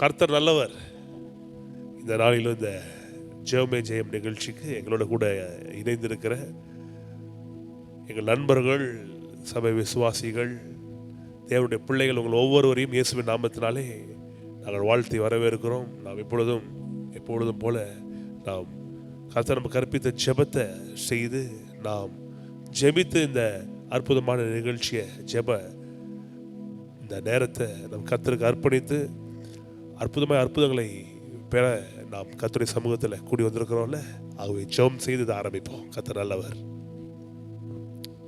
கர்த்தர் நல்லவர். இந்த நாளிலும் இந்த ஜெபமே ஜெயம் நிகழ்ச்சிக்கு எங்களோட கூட இணைந்திருக்கிற எங்கள் நண்பர்கள், சபை விசுவாசிகள், தேவனுடைய பிள்ளைகள், உங்கள் ஒவ்வொருவரையும் இயேசுவின் நாமத்தினாலே நாங்கள் வாழ்த்தி வரவேற்கிறோம். நாம் எப்பொழுதும் போல நாம் கர்த்தர் நமக்கு கற்பித்த ஜெபத்தை செய்து நாம் ஜெபித்து இந்த அற்புதமான நிகழ்ச்சியை இந்த நேரத்தை நம் கர்த்தருக்கு அர்ப்பணித்து அற்புதங்களை பெற நாம் கர்த்தருடைய சமூகத்தில் கூடி வந்திருக்கிறோம்ல. ஆகவே ஜெபம் செய்து ஆரம்பிப்போம். கர்த்தர் நல்லவர்.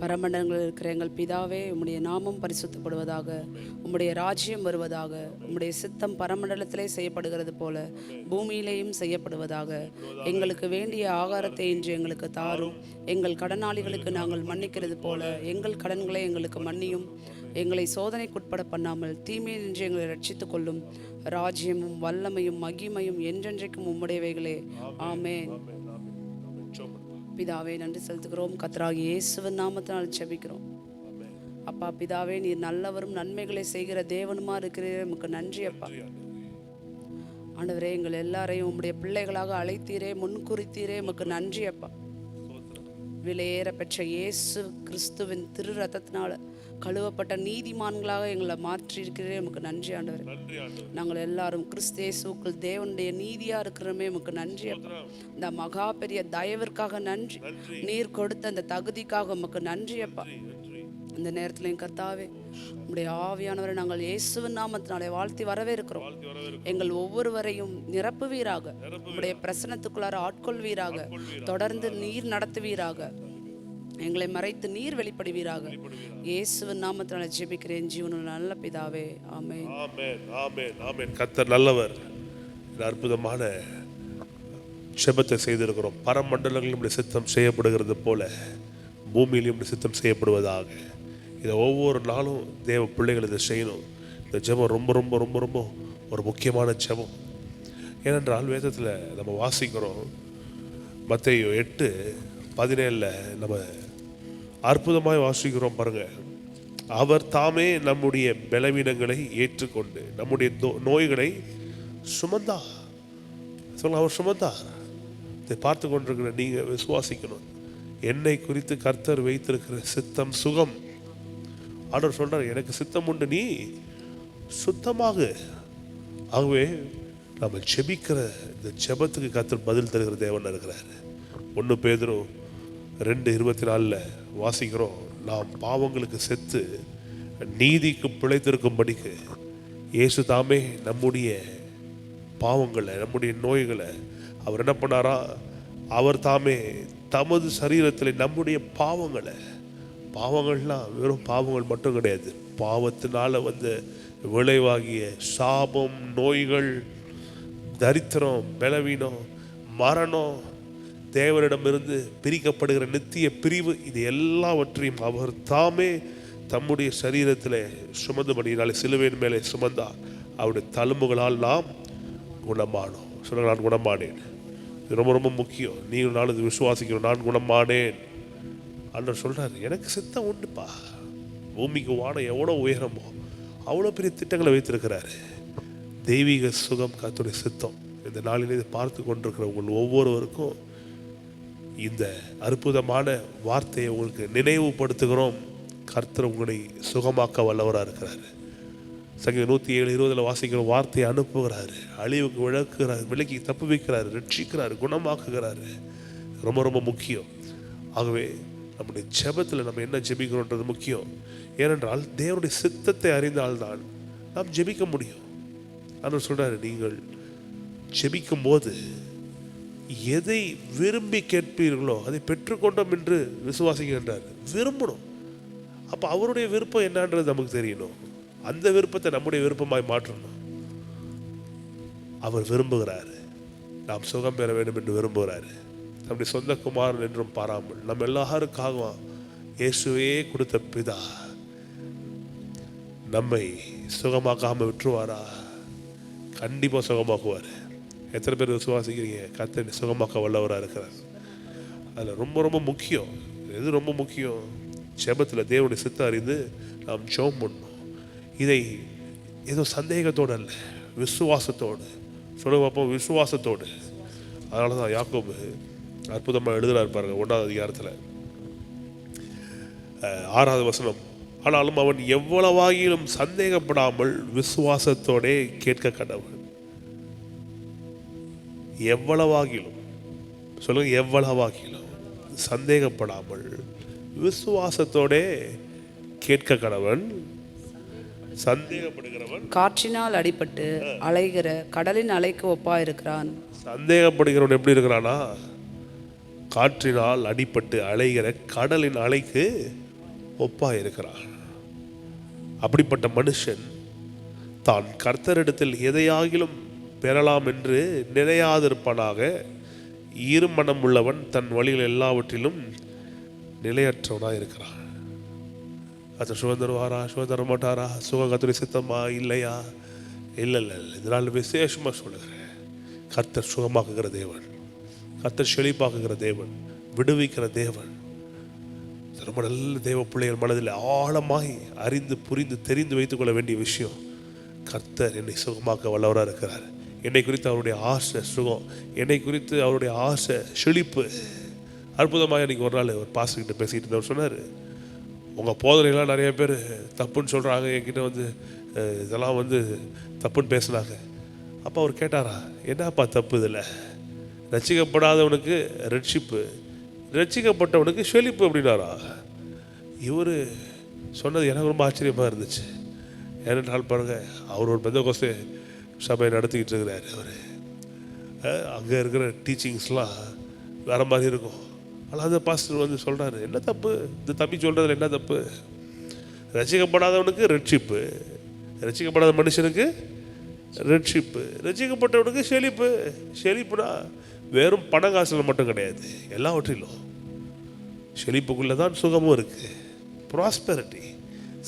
பரமண்டலங்களில் இருக்கிற எங்கள் பிதாவே, உம்முடைய நாமம் பரிசுத்தப்படுவதாக, உம்முடைய ராஜ்யம் வருவதாக, உம்முடைய சித்தம் பரமண்டலத்திலே செய்யப்படுகிறது போல பூமியிலேயும் செய்யப்படுவதாக. எங்களுக்கு வேண்டிய ஆகாரத்தை இன்று எங்களுக்கு தாரும். எங்கள் கடனாளிகளுக்கு நாங்கள் மன்னிக்கிறது போல எங்கள் கடன்களை எங்களுக்கு மன்னியும். எங்களை சோதனைக்குட்பட பண்ணாமல் தீமையில் நின்று எங்களை ரட்சித்துக் கொள்ளும். ராஜ்யமும் வல்லமையும் மகிமையும் என்றென்றைக்கும் உம்முடையவைகளே. ஆமென். பிதாவே, நன்றி செலுத்துகிறோம். கர்த்தராகிய இயேசுவின் நாமத்தினால் ஜெபிக்கிறோம். அப்பா பிதாவே, நீர் நல்லவரும் நன்மைகளை செய்கிற தேவனுமா இருக்கிறீரே, உமக்கு நன்றி அப்பா. ஆண்டவரே, எங்கள் எல்லாரையும் உம்முடைய பிள்ளைகளாக அழைத்தீரே, முன்குறித்தீரே, உமக்கு நன்றி அப்பா. விலையேற பெற்ற இயேசு கிறிஸ்துவின் திரு ரத்தத்தினால கழுவப்பட்ட நீதிமான்களாக எங்களை மாற்றியிருக்கிறே, உமக்கு நன்றி ஆண்டவரே. நாங்கள் எல்லாரும் கிறிஸ்து இயேசுவுக்குள் தேவனுடைய நீதியா இருக்கிறோமே, உமக்கு நன்றி அப்பா. இந்த மகா பெரிய தயவிற்காக நன்றி. நீர் கொடுத்த அந்த தகுதிக்காக உமக்கு நன்றி அப்பா. இந்த நேரத்தில் கர்த்தாவே, உம்முடைய ஆவியானவரை நாங்கள் இயேசுவின் நாமத்தினாலே வாழ்த்தி வரவேற்கிறோம். எங்கள் ஒவ்வொருவரையும் நிரப்புவீராக, உம்முடைய பிரசன்னத்துக்குள்ளார ஆட்கொள்வீராக, தொடர்ந்து நீர் நடத்துவீராக, எங்களை மறைத்து நீர் வெளிப்படுவீராக. இயேசுவின் நாமத்தினால ஜெபிக்கிறேன் ஜீவனுள்ள நல்ல பிதாவே. ஆமென். ஆமென். ஆமென். ஆமென். கர்த்தர் நல்லவர். இந்த அற்புதமான ஜெபத்தை செய்திருக்கிறோம். பரமண்டலங்களில் நம்முடைய சித்தம் செய்யப்படுகிறது போல பூமியிலும் நம்முடைய சித்தம் செய்யப்படுவதாக. இதை ஒவ்வொரு நாளும் தேவ பிள்ளைகள் இதை செய்யணும். இந்த ஜெபம் ரொம்ப ரொம்ப ரொம்ப ரொம்ப ஒரு முக்கியமான ஜெபம். ஏனென்றால் வேதத்தில் நம்ம வாசிக்கிறோம், மத்தேயு 8:17 நம்ம அற்புதமாய் வாசிக்கிறோம் பாருங்க. அவர் தாமே நம்முடைய பலவீனங்களை ஏற்றுக்கொண்டு நம்முடைய நோய்களை சுமந்தார். அவர் சுமந்தார். இதை பார்த்து கொண்டிருக்கிற நீங்கள் விசுவாசிக்கணும். என்னை குறித்து கர்த்தர் வைத்திருக்கிற சித்தம் சுகம். ஆண்டவர் சொல்றார், எனக்கு சித்தம் உண்டு, நீ சுத்தமாக. ஆகவே நம்ம ஜெபிக்கிற இந்த ஜெபத்துக்கு கர்த்தர் பதில் தருகிற தேவன் இருக்கிறார். 1 பேதுரு 2:24 வாசிக்கிறோம், நாம் பாவங்களுக்கு செத்து நீதிக்கு பிழைத்திருக்கும்படிக்கு இயேசு தாமே நம்முடைய பாவங்களை, நம்முடைய நோய்களை அவர் என்ன பண்ணாரா, அவர் தாமே தமது சரீரத்தில் நம்முடைய பாவங்கள்லாம் வெறும் பாவங்கள் மட்டும் கிடையாது, பாவத்தினால விளைவாகிய சாபம், நோய்கள், தரித்திரம், பலவீனம், மரணம், தேவனிடமிருந்து பிரிக்கப்படுகிற நித்திய பிரிவு, இது எல்லாவற்றையும் அவர் தாமே தம்முடைய சரீரத்தில் சுமந்தபடியினாலே சிலுவையின் மேலே சுமந்தார். அவருடைய தழும்புகளால் நாம் குணமானோம். சொல்ல, நான் குணமானேன். இது ரொம்ப ரொம்ப முக்கியம். நீங்கள் நாள் இது விசுவாசிக்கணும். நான் குணமானேன். ஆண்டவர் சொல்றாரு, எனக்கு சித்தம் உண்டுப்பா. பூமிக்கு வானம் எவ்வளோ உயரமோ அவ்வளோ பெரிய திட்டங்களை வைத்திருக்கிறாரு. தெய்வீக சுகம் கர்த்தருடைய சித்தம். இந்த நாளிலே இதை பார்த்து கொண்டிருக்கிற உங்கள் ஒவ்வொருவருக்கும் இந்த அற்புதமான வார்த்தையை உங்களுக்கு நினைவுபடுத்துகிறோம். கர்த்தர் உங்களை சுகமாக்க வல்லவராக இருக்கிறாரு. சங்கீதம் 107:20 வாசிக்கிற வார்த்தையை அனுப்புகிறாரு, அழிவுக்கு விளக்குகிறார், விலக்கி தப்பு வைக்கிறாரு, ரட்சிக்கிறாரு, குணமாக்குகிறாரு. ரொம்ப ரொம்ப முக்கியம். ஆகவே நம்முடைய ஜெபத்தில் நம்ம என்ன ஜெபிக்கிறோன்றது முக்கியம். ஏனென்றால் தேவனுடைய சித்தத்தை அறிந்தால்தான் நாம் ஜெபிக்க முடியும். அவர் சொல்றாரு, நீங்கள் ஜெபிக்கும் போது எதை விரும்பி கேட்பீர்களோ அதை பெற்றுக்கொண்டோம் என்று விசுவாசிக்கின்றார். விரும்பணும். அப்போ அவருடைய விருப்பம் என்னன்றது நமக்கு தெரியணும். அந்த விருப்பத்தை நம்முடைய விருப்பமாய் மாற்றணும். அவர் விரும்புகிறார், நாம் சுகம் பெற வேண்டும் என்று விரும்புகிறார். நம்முடைய சொந்த குமாரன் என்றும் பாராமல் நம்ம எல்லாருக்காகவும் இயேசுவே கொடுத்த பிதா நம்மை சுகமாக்காமல் விட்டுருவாரா? கண்டிப்பாக சுகமாக்குவார். எத்தனை பேர் விசுவாசிக்கிறீங்க? கர்த்தர் சுகமாக்க வல்லவராக இருக்கிறார். அதில் ரொம்ப ரொம்ப முக்கியம், எது ரொம்ப முக்கியம்? ஜெபத்தில் தேவனுடைய சித்தம் அறிந்து நாம் ஜெபம் பண்ணணும். இதை ஏதோ சந்தேகத்தோடு அல்ல, விசுவாசத்தோடு. சொல்லுங்க பார்ப்போம், விசுவாசத்தோடு. அதனால தான் யாக்கோபு அற்புதமாக எழுதுறாரு பாருங்க 1ஆவது அதிகாரத்தில் 6வது வசனம். ஆனாலும் அவன் எவ்வளவாகிலும் சந்தேகப்படாமல் விசுவாசத்தோடே கேட்க கடவன். எவ்வளவாகிலும், சொல்லுங்க, எவ்வளவாகிலும் சந்தேகப்படாமல் விசுவாசத்தோடே கேட்க கடவன். சந்தேகப்படுகிறவன் காற்றினால் அடிபட்டு அலைகிற கடலின் அலைக்கு ஒப்பா இருக்கிறான். சந்தேகப்படுகிறவன் எப்படி இருக்கிறானா? காற்றினால் அடிபட்டு அலைகிற கடலின் அலைக்கு ஒப்பா இருக்கிறான். அப்படிப்பட்ட மனுஷன் தான் கர்த்தரிடத்தில் எதையாகிலும் பெறலாம் என்று நினையாதிருப்பானாக. இருமனம் உள்ளவன் தன் வழியில் எல்லாவற்றிலும் நிலையற்றவனாக இருக்கிறான். அது சுதந்திரவாரா, சுதந்திர மாட்டாரா, சுகம் கர்த்தருடைய சித்தமா இல்லையா? இல்லை இல்லை இல்லை, இதனால் விசேஷமாக சொல்லுகிறேன். கர்த்தர் சுகமாக்குகிற தேவன், கர்த்தர் செழிப்பாக்குகிற தேவன், விடுவிக்கிற தேவன். ரொம்ப நல்ல தேவ பிள்ளைகள் மனதில் ஆழமாய் அறிந்து புரிந்து தெரிந்து வைத்துக் கொள்ள வேண்டிய விஷயம், கர்த்தர் என்னை சுகமாக்க வல்லவராக இருக்கிறார். என்னை குறித்து அவருடைய ஆசை சுகம், என்னை குறித்து அவருடைய ஆசை செழிப்பு. அற்புதமாக இன்றைக்கி ஒரு நாள் ஒரு பாஸ்டர்கிட்ட பேசிக்கிட்டு இருந்தவர் சொன்னார், உங்கள் போதனைலாம் நிறைய பேர் தப்புன்னு சொல்கிறாங்க, என்கிட்ட வந்து இதெல்லாம் வந்து தப்புன்னு பேசுனாங்க. அப்போ அவர் கேட்டாரா, என்னப்பா தப்பு இதில்? ரட்சிக்கப்படாதவனுக்கு ரட்சிப்பு, ரட்சிக்கப்பட்டவனுக்கு செழிப்பு அப்படின்னாரா. இவர் சொன்னது எனக்கு ரொம்ப ஆச்சரியமாக இருந்துச்சு. ஏனென்றால் பாருங்கள், அவர் ஒரு பெந்தகோஸ்தே சபையை நடத்திக்கிட்டு இருக்கிறார். அவர் அங்கே இருக்கிற டீச்சிங்ஸ்லாம் வேறு மாதிரி இருக்கும். ஆனால் அந்த பாஸ்டர் வந்து சொல்கிறாரு, என்ன தப்பு இந்த தம்பி சொல்கிறதுல, என்ன தப்பு? ரட்சிக்கப்படாதவனுக்கு ரட்சிப்பு, ரட்சிக்கப்படாத மனுஷனுக்கு ரட்சிப்பு, ரட்சிக்கப்பட்டவனுக்கு செழிப்பு. செழிப்புனா வெறும் பண காசில் மட்டும் கிடையாது, எல்லாவற்றிலும். செழிப்புக்குள்ளே தான் சுகமும் இருக்குது, ப்ராஸ்பெரிட்டி.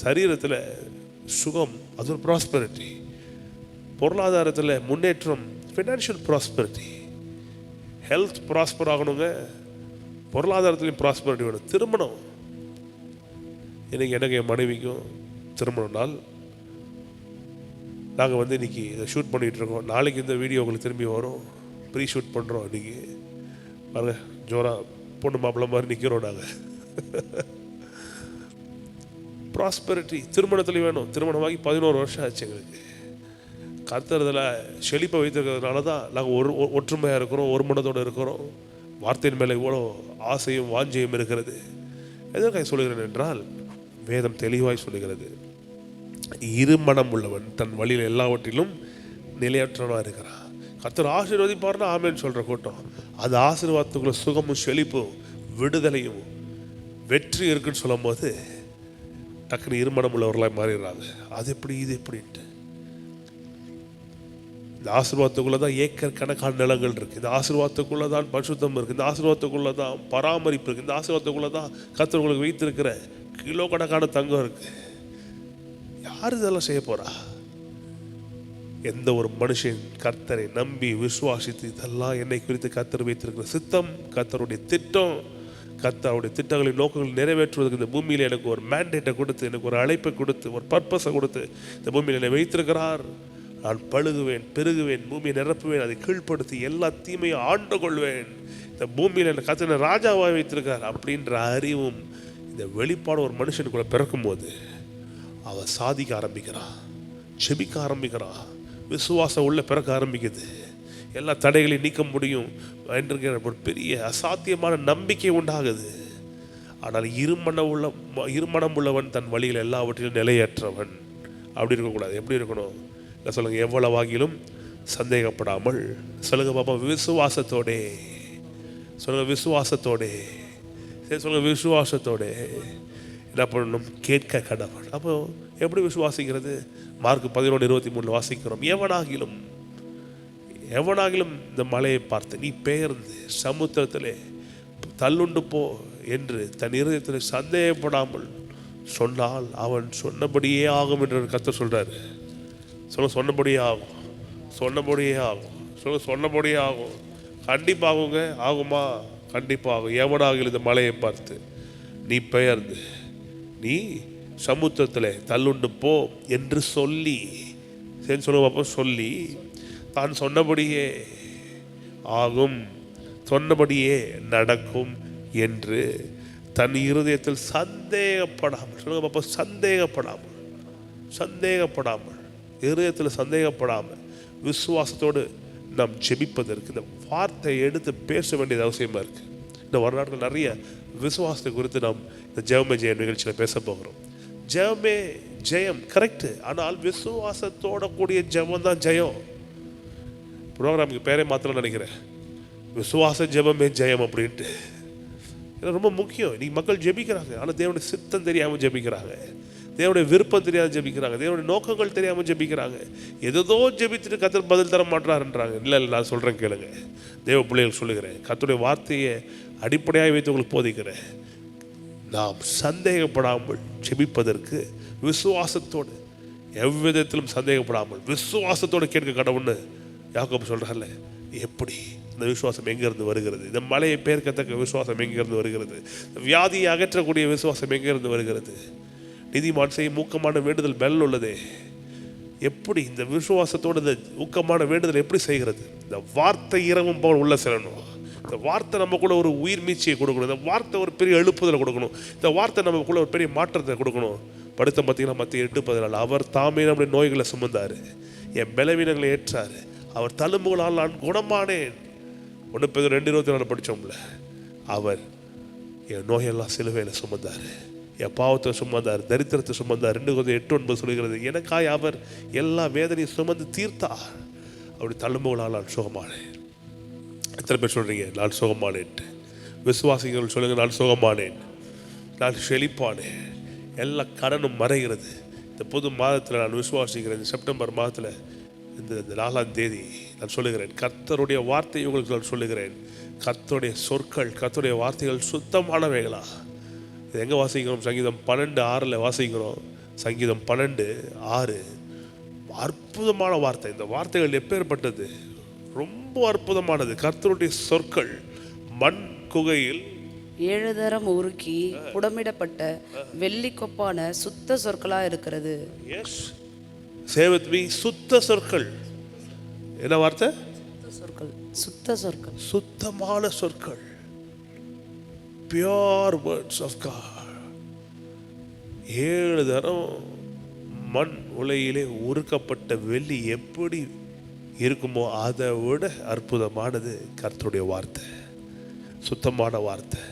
சரீரத்தில் சுகம், அது ஒரு ப்ராஸ்பெரிட்டி. பொருளாதாரத்தில் முன்னேற்றம், ஃபினான்ஷியல் ப்ராஸ்பெரிட்டி. ஹெல்த் ப்ராஸ்பர் ஆகணுங்க, பொருளாதாரத்துலேயும் ப்ராஸ்பெரிட்டி வேணும். திருமணம், இன்றைக்கி எனக்கு என் மனைவிக்கும் திருமண நாள். நாங்கள் வந்து இன்றைக்கி இதை ஷூட் பண்ணிகிட்ருக்கோம். நாளைக்கு இந்த வீடியோ உங்களுக்கு திரும்பி வரும். ப்ரீ ஷூட் பண்ணுறோம். இன்றைக்கி பாருங்கள், ஜோரா பொண்ணு மாப்பிள்ளை மாதிரி நிற்கிறோம் நாங்கள். ப்ராஸ்பெரிட்டி திருமணத்துலேயும் வேணும். திருமணமாகி 11 வருஷம் ஆச்சு எங்களுக்கு. கர்த்தர் இதில் செழிப்பை வைத்திருக்கிறதுனால தான் நாங்கள் ஒற்றுமையாக இருக்கிறோம், ஒரு மனதோடு இருக்கிறோம். வார்த்தையின் மேலே இவ்வளோ ஆசையும் வாஞ்சையும் இருக்கிறது. எதற்காக சொல்கிறேன் என்றால், வேதம் தெளிவாய் சொல்லுகிறது, இருமனம் உள்ளவன் தன் வழியில் எல்லாவற்றிலும் நிலையற்றவனாக இருக்கிறான். கர்த்தர் ஆசீர்வதிப்பார்னா ஆமேன்னு சொல்கிற கூட்டம், அது ஆசீர்வாதத்துக்குள்ள சுகமும் செழிப்பும் விடுதலையும் வெற்றி இருக்குன்னு சொல்லும் போது டக்குனு இருமனம் உள்ளவர்களாக மாறிடுறாங்க. அது எப்படி இது எப்படின்ட்டு. இந்த ஆசீர்வாதத்துக்குள்ளே தான் ஏக்கர் கணக்கான நிலங்கள் இருக்குது, இந்த ஆசீர்வாதத்துக்குள்ளே தான் பரிசுத்தம் இருக்குது, இந்த ஆசீர்வாதத்துக்குள்ளே தான் பராமரிப்பு இருக்குது, இந்த ஆசீர்வாதத்துக்குள்ளே தான் கர்த்தர் உங்களுக்கு வைத்திருக்கிற கிலோ கணக்கான தங்கம் இருக்குது. யார் இதெல்லாம் செய்ய போகிறா? எந்த ஒரு மனுஷன் கர்த்தரை நம்பி விசுவாசித்து இதெல்லாம் என்னை குறித்து கர்த்தர் வைத்திருக்கிற சித்தம், கர்த்தருடைய திட்டம், கர்த்தருடைய திட்டங்களின் நோக்கங்கள் நிறைவேற்றுவதற்கு இந்த பூமியில் எனக்கு ஒரு மேண்டேட்டை கொடுத்து, எனக்கு ஒரு அழைப்பை கொடுத்து, ஒரு பர்பஸை கொடுத்து இந்த பூமியில் என்னை வைத்திருக்கிறார். நான் பழுகுவேன், பெருகுவேன், பூமியை நிரப்புவேன், அதை கீழ்ப்படுத்தி எல்லா தீமையும் ஆண்டு கொள்வேன். இந்த பூமியில் என்னை கர்த்தனை ராஜாவாக வைத்திருக்கிறார் அப்படின்ற அறிவும் இந்த வெளிப்பாடு ஒரு மனுஷனுக்குள்ள பிறக்கும் போது அவன் சாதிக்க ஆரம்பிக்கிறான், செபிக்க ஆரம்பிக்கிறான், விசுவாசம் உள்ள பிறக்க ஆரம்பிக்குது. எல்லா தடைகளையும் நீக்க முடியும் என்கிற ஒரு பெரிய அசாத்தியமான நம்பிக்கை உண்டாகுது. ஆனால் இருமனம் உள்ளவன் தன் வழியில் எல்லாவற்றிலும் நிலையற்றவன். அப்படி இருக்கக்கூடாது. எப்படி இருக்கணும்? இல்லை சொல்லுங்கள், எவ்வளவாகிலும் சந்தேகப்படாமல். சொல்லுங்கள் பாப்பா, விசுவாசத்தோடே. சொல்லுங்கள், விசுவாசத்தோடே. சரி சொல்லுங்கள், விசுவாசத்தோடே என்ன பண்ணணும்? கேட்க கடவுள். அப்போ எப்படி விசுவாசிக்கிறது? மார்க் 11:23 வாசிக்கிறோம், எவனாகிலும் இந்த மலையை பார்த்து நீ பெயர்ந்து சமுத்திரத்திலே தள்ளுண்டு போ என்று தன் இருதயத்தில் சந்தேகப்படாமல் சொன்னால் அவன் சொன்னபடியே ஆகும் என்று கர்த்தர் சொல்கிறாரு. சொன்னபடியே ஆகும், சொன்னபடியே ஆகும், சொன்னபடியே ஆகும். கண்டிப்பாகுங்க. ஆகுமா? கண்டிப்பாகும். எவனாகிலும் இந்த மலையை பார்த்து நீ பெயர்ந்து நீ சமுத்திரத்தில் தள்ளுண்டு போ என்று சொல்லி சரி சொல்லுங்க அப்போ சொல்லி தான் சொன்னபடியே ஆகும், சொன்னபடியே நடக்கும் என்று தன் இருதயத்தில் சந்தேகப்படாமல், சொல்லுங்க அப்போ சந்தேகப்படாமல், சந்தேகப்படாமல், இருதயத்தில் சந்தேகப்படாமல் விசுவாசத்தோடு நாம் ஜெபிப்பதற்கு இந்த வார்த்தையை எடுத்து பேச வேண்டியது அவசியமாக இருக்குது. இந்த ஒரு நாட்கள் நிறைய விசுவாசத்தை குறித்து நாம் இந்த ஜெயமே ஜெயம் நிகழ்ச்சியில் பேச போகிறோம். ஜெயமே ஜெயம் கரெக்டு, ஆனால் விசுவாசத்தோட கூடிய ஜெபம் தான் ஜெயம். ப்ரோக்ராமுக்கு பேரே மாத்திரம் நினைக்கிறேன், விசுவாச ஜெபமே ஜெயம் அப்படின்ட்டு. இது ரொம்ப முக்கியம். இன்னைக்கு மக்கள் ஜெபிக்கிறாங்க, ஆனால் தேவனுடைய சித்தம் தெரியாமல் ஜெபிக்கிறாங்க, தேவனுடைய விருப்பம் தெரியாமல் ஜெபிக்கிறாங்க, தேவனுடைய நோக்கங்கள் தெரியாமல் ஜெபிக்கிறாங்க. ஏதோ ஜெபித்துட்டு கர்த்தர் பதில் தர மாட்டாருன்றாங்க. இல்லை இல்லை, நான் சொல்கிறேன் கேளுங்க. தேவ பிள்ளைகள் சொல்லுகிறேன், கர்த்தருடைய வார்த்தையை அடிப்படையாக வைத்து உங்களுக்கு போதிக்கிறேன். நாம் சந்தேகப்படாமல் ஜெபிப்பதற்கு விசுவாசத்தோடு, எவ்விதத்திலும் சந்தேகப்படாமல் விசுவாசத்தோடு கேட்க கடவுள்னு யாக்கோபு சொல்கிறார்ல. எப்படி இந்த விசுவாசம் எங்கேருந்து வருகிறது? இந்த மலையை பெயர்க்கத்தக்க விசுவாசம் எங்கேருந்து வருகிறது? வியாதியை அகற்றக்கூடிய விசுவாசம் எங்கேருந்து வருகிறது? நீதிமான் செய்யும் ஊக்கமான வேண்டுதல் பெல் உள்ளதே. எப்படி இந்த விசுவாசத்தோடு இந்த ஊக்கமான வேண்டுதல் எப்படி செய்கிறது? இந்த வார்த்தை இரவும் போல் உள்ள செல்லணும். இந்த வார்த்தை நமக்குள்ள ஒரு உயிர் மீட்சியை கொடுக்கணும். இந்த வார்த்தை ஒரு பெரிய எழுப்புதலை கொடுக்கணும். இந்த வார்த்தை நமக்குள்ள ஒரு பெரிய மாற்றத்தை கொடுக்கணும். படுத்த பார்த்தீங்கன்னா மத்திய 8:14, அவர் தாமே நம்முடைய நோய்களை சுமந்தார், என் பலவீனங்களை ஏற்றார், அவர் தழும்புகளால் நான் குணமானேன். 1 Peter 2:24 படித்தோம்ல, அவர் என் நோயெல்லாம் சிலுவையில் சுமந்தார், என் பாவத்தை சுமந்தார், தரித்திரத்தை சுமந்தார். 2 Corinthians 8:9 சொல்கிறது, எனக்காய் அவர் எல்லா வேதனையும் சுமந்து தீர்த்தார், அப்படி தழும்புகளால் நான் சுகமானேன். எத்தனை பேர் சொல்கிறீங்க நான் சுகமானேன்? விசுவாசிகள் சொல்லுங்கள், நான் சுகமானேன், நான் செழிப்பானேன், எல்லா கடனும் மறைகிறது. இந்த புது மாதத்தில் நான் விசுவாசிக்கிறேன். இந்த செப்டம்பர் மாதத்தில் இந்த 4ஆம் தேதி நான் சொல்லுகிறேன், கர்த்தருடைய வார்த்தையை உங்களுக்கு நான் சொல்லுகிறேன். கர்த்தருடைய சொற்கள், கர்த்தருடைய வார்த்தைகள் சுத்தமானவைகளா? இது எங்கே வாசிக்கிறோம்? சங்கீதம் 12:6 வாசிக்கிறோம். சங்கீதம் 12:6 அற்புதமான வார்த்தை. இந்த வார்த்தைகள் எப்பேற்பட்டது? ரொம்ப அற்புதமானது. கர்த்தருடைய சொற்கள் மண் குகையில் 7 தரம் உருக்கி புடமிடப்பட்ட வெள்ளி கொப்பான சுத்த சொற்களா இருக்கிறது. எஸ், say with me, சுத்த சொற்கள். என்ன வார்த்தை? சுத்த சொற்கள், சுத்த சொற்கள், சுத்தமான சொற்கள், pure words of God. 7 தரம் மண் உலையிலே உருக்கப்பட்ட வெள்ளி எப்படி இருக்குமோ அதை விட அற்புதமானது கர்த்தருடைய வார்த்தை, சுத்தமான வார்த்தை.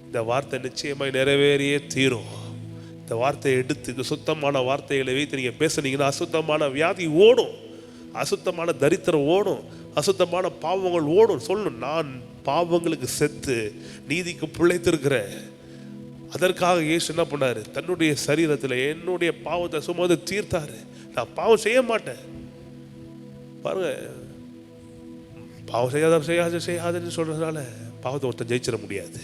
இந்த வார்த்தை நிச்சயமாய் நிறைவேறியே தீரும். இந்த வார்த்தையை எடுத்து, இந்த சுத்தமான வார்த்தைகளை வைத்து நீங்கள் பேசுனீங்கன்னா அசுத்தமான வியாதி ஓடும், அசுத்தமான தரித்திரம் ஓடும், அசுத்தமான பாவங்கள் ஓடும். சொல்லணும், நான் பாவங்களுக்கு செத்து நீதிக்கு பிழைத்திருக்கிறேன். அதற்காக இயேசு என்ன பண்ணார்? தன்னுடைய சரீரத்தில் என்னுடைய பாவத்தை சுமந்து தீர்த்தாரு. நான் பாவம் செய்ய மாட்டேன். பாருங்க, பாவம் செய்யாதுன்னு சொல்றதுனால பாவத்தை ஒருத்தன் ஜெயிச்சிட முடியாது.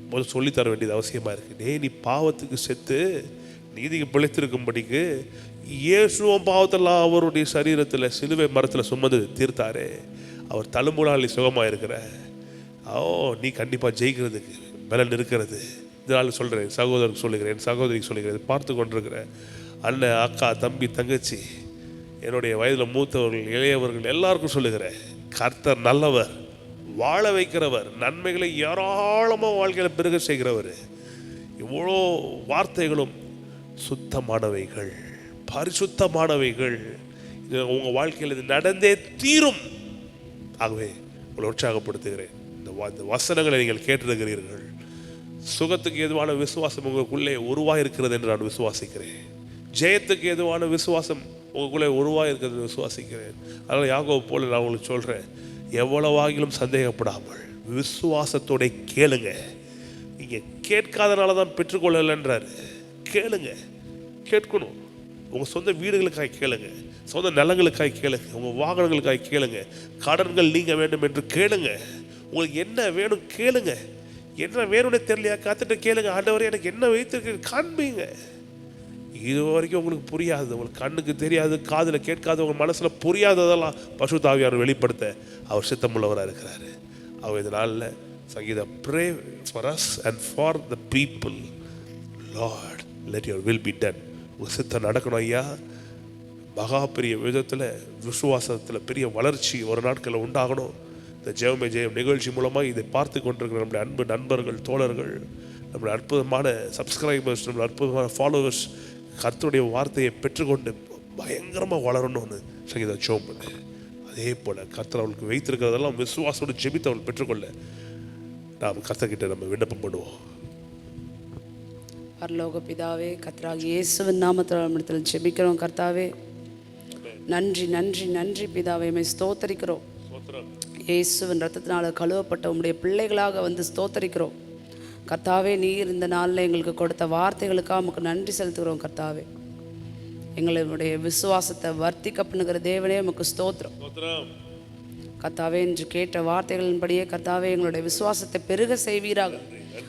முதல்ல சொல்லித்தர வேண்டியது அவசியமாக இருக்குது. நீ பாவத்துக்கு செத்து நீதிக்கு பிழைத்திருக்கும்படிக்கு இயேசுவும் பாவத்தெல்லாம் அவருடைய சரீரத்தில் சிலுவை மரத்தில் சுமந்து தீர்த்தாரே, அவர் தழும்புனாலே சுகமாக இருக்கிற. நீ கண்டிப்பாக ஜெயிக்கிறதுக்கு பலன் இருக்கிறது. இதனால் சொல்கிறேன், சகோதரருக்கு சொல்லுகிறேன், சகோதரிக்கு சொல்லுகிறேன், பார்த்து கொண்டிருக்கிறேன் அண்ணன், அக்கா, தம்பி, தங்கச்சி, என்னுடைய வயதில் மூத்தவர்கள், இளையவர்கள் எல்லாருக்கும் சொல்லுகிறேன், கர்த்தர் நல்லவர், வாழ வைக்கிறவர், நன்மைகளை ஏராளமாக வாழ்க்கையில் பெருக செய்கிறவர். இவ்வளோ வார்த்தைகளும் சுத்தமானவைகள், பரிசுத்தமானவைகள். இது உங்கள் வாழ்க்கையில் இது நடந்தே தீரும். ஆகவே உங்களை உற்சாகப்படுத்துகிறேன். இந்த வசனங்களை நீங்கள் கேட்டிருக்கிறீர்கள். சுகத்துக்கு எதுவான விசுவாசம் உங்களுக்குள்ளே உருவாயிருக்கிறது என்று நான் விசுவாசிக்கிறேன். ஜெயத்துக்கு எதுவான விசுவாசம் உங்களுக்குள்ளே உருவாயிருக்கிறது விசுவாசிக்கிறேன். அதனால் யாக்கோபு போல நான் உங்களுக்கு சொல்கிறேன், எவ்வளவாகிலும் சந்தேகப்படாமல் விசுவாசத்தோட கேளுங்க. நீங்கள் கேட்காதனால தான் பெற்றுக்கொள்ளலைன்றார். கேளுங்க, கேட்கணும். உங்கள் சொந்த வீடுகளுக்காக கேளுங்க, சொந்த நிலங்களுக்காக கேளுங்க, உங்கள் வாகனங்களுக்காக கேளுங்க, கடன்கள் நீங்க வேண்டும் என்று கேளுங்க. உங்களுக்கு என்ன வேணும் கேளுங்க. என்ன வேணும்னே தெரியலையா? காத்துட்டு கேளுங்க. ஆண்டவரே எனக்கு என்ன வைத்திருக்கு காண்பீங்க. இது வரைக்கும் உங்களுக்கு புரியாது, உங்களுக்கு கண்ணுக்கு தெரியாது, காதில் கேட்காது, உங்கள் மனசில் புரியாததெல்லாம் பரிசுத்த ஆவியானவர் வெளிப்படுத்த அவர் சித்தமுள்ளவராக இருக்கிறாரு. அவர் இதனால் சங்கீதம், pray for us and for the people, Lord let your will be done. உங்கள் சித்தம் நடக்கணும் ஐயா. மகா பெரிய விதத்தில் விசுவாசத்தில் பெரிய வளர்ச்சி ஒரு நாட்களில் உண்டாகணும். இந்த ஜெயமே ஜெயம் நிகழ்ச்சி மூலமாக இதை பார்த்து கொண்டிருக்கிற நம்முடைய அன்பு நண்பர்கள், தோழர்கள், நம்முடைய அற்புதமான சப்ஸ்கிரைபர்ஸ், நம்முடைய அற்புதமான ஃபாலோவர்ஸ் கர்த்தருடைய வார்த்தையை பெற்றுக்கொண்டு பயங்கரமாக வளரணும்னு சங்கீதம் ஜெபம் பண்ணு. அதே போல் கர்த்தர் அவளுக்கு வைத்திருக்கிறதெல்லாம் விசுவாசோடு ஜெபித்து அவள் பெற்றுக்கொள்ள நாம் கர்த்தர்கிட்ட நம்ம விண்ணப்பம் பண்ணுவோம். பரலோக பிதாவே, கர்த்தராகிய இயேசுவின் நாமத்தில் ஜெபிக்கிறோம். கர்த்தாவே, நன்றி நன்றி நன்றி பிதாவே, உம்மை ஸ்தோத்தரிக்கிறோம். இயேசுவின் ரத்தத்தினால கழுவப்பட்ட உம்முடைய பிள்ளைகளாக வந்து ஸ்தோத்தரிக்கிறோம். கர்த்தாவே, நீர் இந்த நாளில் எங்களுக்கு கொடுத்த வார்த்தைகளுக்காக உமக்கு நன்றி செலுத்துகிறோம். கர்த்தாவே, எங்களுடைய விசுவாசத்தை வர்த்திக்க பண்ணுகிற தேவனே உமக்கு ஸ்தோத்திரம். கர்த்தாவே, என்று கேட்ட வார்த்தைகளின்படியே கர்த்தாவே எங்களுடைய விசுவாசத்தை பெருக செய்வீராக.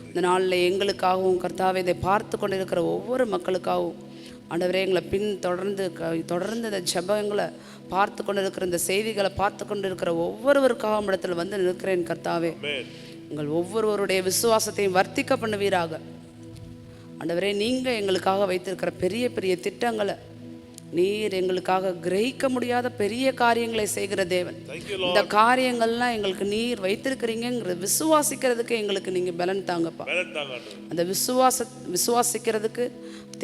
இந்த நாளில் எங்களுக்காகவும் கர்த்தாவே இதை பார்த்து கொண்டிருக்கிற ஒவ்வொரு மக்களுக்காகவும் ஆண்டவரே எங்களை தொடர்ந்து இந்த ஜெபங்களை பார்த்து கொண்டு இருக்கிற இந்த செய்திகளை பார்த்து கொண்டு இருக்கிற ஒவ்வொருவருக்காகவும் இடத்துல வந்து நிற்கிறேன். கர்த்தாவே, உங்கள் ஒவ்வொருவருடைய விசுவாசத்தையும் வர்த்திக்க பண்ணுவீராக. ஆண்டவரே, நீங்கள் எங்களுக்காக வைத்திருக்கிற பெரிய பெரிய திட்டங்களை, நீர் எங்களுக்காக கிரகிக்க முடியாத பெரிய காரியங்களை செய்கிற தேவன். இந்த காரியங்கள்லாம் எங்களுக்கு நீர் வைத்திருக்கிறீங்கிற விசுவாசிக்கிறதுக்கு எங்களுக்கு நீங்கள் பலன் தாங்கப்பா. அந்த விசுவாசிக்கிறதுக்கு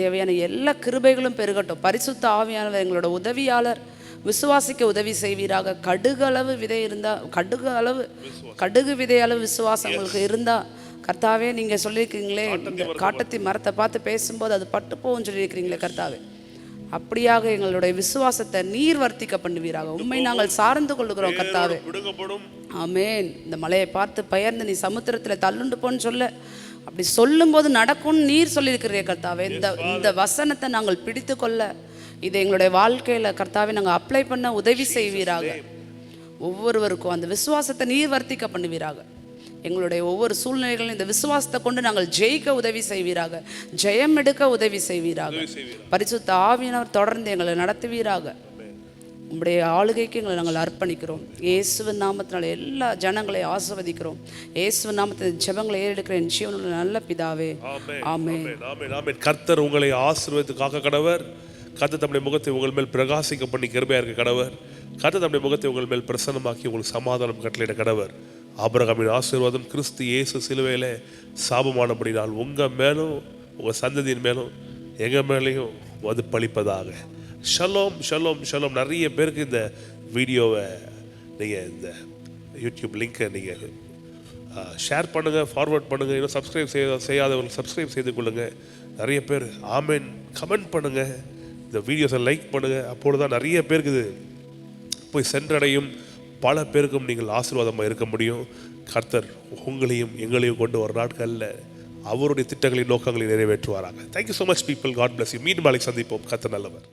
தேவையான எல்லா கிருபைகளும் பெருகட்டும். பரிசுத்த ஆவியானவர் எங்களோட உதவியாளர், விசுவாசிக்க உதவி செய்வீராக. கடுகு விதை அளவு விசுவாசம் உங்களுக்கு இருந்தால் கர்த்தாவே, நீங்கள் சொல்லியிருக்கீங்களே காட்டத்தி மரத்தை பார்த்து பேசும்போது அது பட்டு போகும் சொல்லியிருக்கிறீங்களே கர்த்தாவே, அப்படியாக எங்களுடைய விசுவாசத்தை நீர் வர்த்திக்க பண்ணுவீராக. உண்மை நாங்கள் சார்ந்து கொள்ளுகிறோம் கர்த்தாவே. ஆமென். இந்த மலையை பார்த்து பெயர்ந்து நீ சமுத்திரத்தில் தள்ளுண்டு போன்னு சொல்ல, அப்படி சொல்லும்போது நடக்கும்னு நீர் சொல்லியிருக்கிறீர்கள் கர்த்தாவே. இந்த வசனத்தை நாங்கள் பிடித்து கொள்ள, இதை எங்களுடைய வாழ்க்கையில் கர்த்தாவே நாங்கள் அப்ளை பண்ண உதவி செய்வீராக. ஒவ்வொருவருக்கும் அந்த விசுவாசத்தை நீர் வர்த்திக்க பண்ணுவீராக. எங்களுடைய ஒவ்வொரு சூழ்நிலைகளும் இந்த விசுவாசத்தை கொண்டு நாங்கள் ஜெயிக்க உதவி செய்வீராக, ஜெயம் எடுக்க உதவி செய்வீராக. பரிசுத்த ஆவியானவர் தொடர்ந்து எங்களை நடத்துவீராக. உங்களுடைய ஆளுகைக்கு எங்களை நாங்கள் அர்ப்பணிக்கிறோம். இயேசுவின் நாமத்தினால எல்லா ஜனங்களையும் ஆசீர்வதிக்கிறோம். இயேசுவின் நாமத்தில் ஜெபங்களை ஏறெடுக்கிற என் ஜீவனுள்ள நல்ல பிதாவே, ஆமென். கர்த்தர் உங்களை ஆசீர்வதித்துக்காக கடவர். கர்த்தர் தம்முடைய முகத்தை உங்கள் மேல் பிரகாசிக்க பண்ணி கிருபையா இருக்க கடவர். கர்த்தர் தம்முடைய முகத்தை உங்கள் மேல் பிரசன்னமாக்கி உங்களுக்கு சமாதானம் கட்டளையிட கடவர். ஆபிரகாமின் ஆசீர்வாதம் கிறிஸ்து இயேசு சிலுவையில் சாபமானபடினால் உங்கள் மேலும் உங்கள் சந்ததியின் மேலும் எங்கள் மேலேயும் வந்து பழிப்பதாக. Shalom shalom shalom. நிறைய பேருக்கு இந்த வீடியோவை நீங்கள் இந்த யூடியூப் லிங்கை நீங்கள் ஷேர் பண்ணுங்கள், ஃபார்வர்ட் பண்ணுங்கள். இன்னும் சப்ஸ்கிரைப் செய்யாதவர்கள் சப்ஸ்கிரைப் செய்து கொள்ளுங்கள். நிறைய பேர் ஆமென் கமெண்ட் பண்ணுங்கள், இந்த வீடியோஸை லைக் பண்ணுங்கள். அப்பொழுது தான் நிறைய பேருக்கு இது போய் சென்றடையும், பல பேருக்கும் நீங்கள் ஆசீர்வாதமாக இருக்க முடியும். கர்த்தர் உங்களையும் எங்களையும் கொண்டு ஒரு நாட்களில் அவருடைய திட்டங்களின் நோக்கங்களை நிறைவேற்றுவாராங்க. Thank you so much people. God bless you. மீண்டும் நாளைக்கு சந்திப்போம். கர்த்தர் நல்லவர்.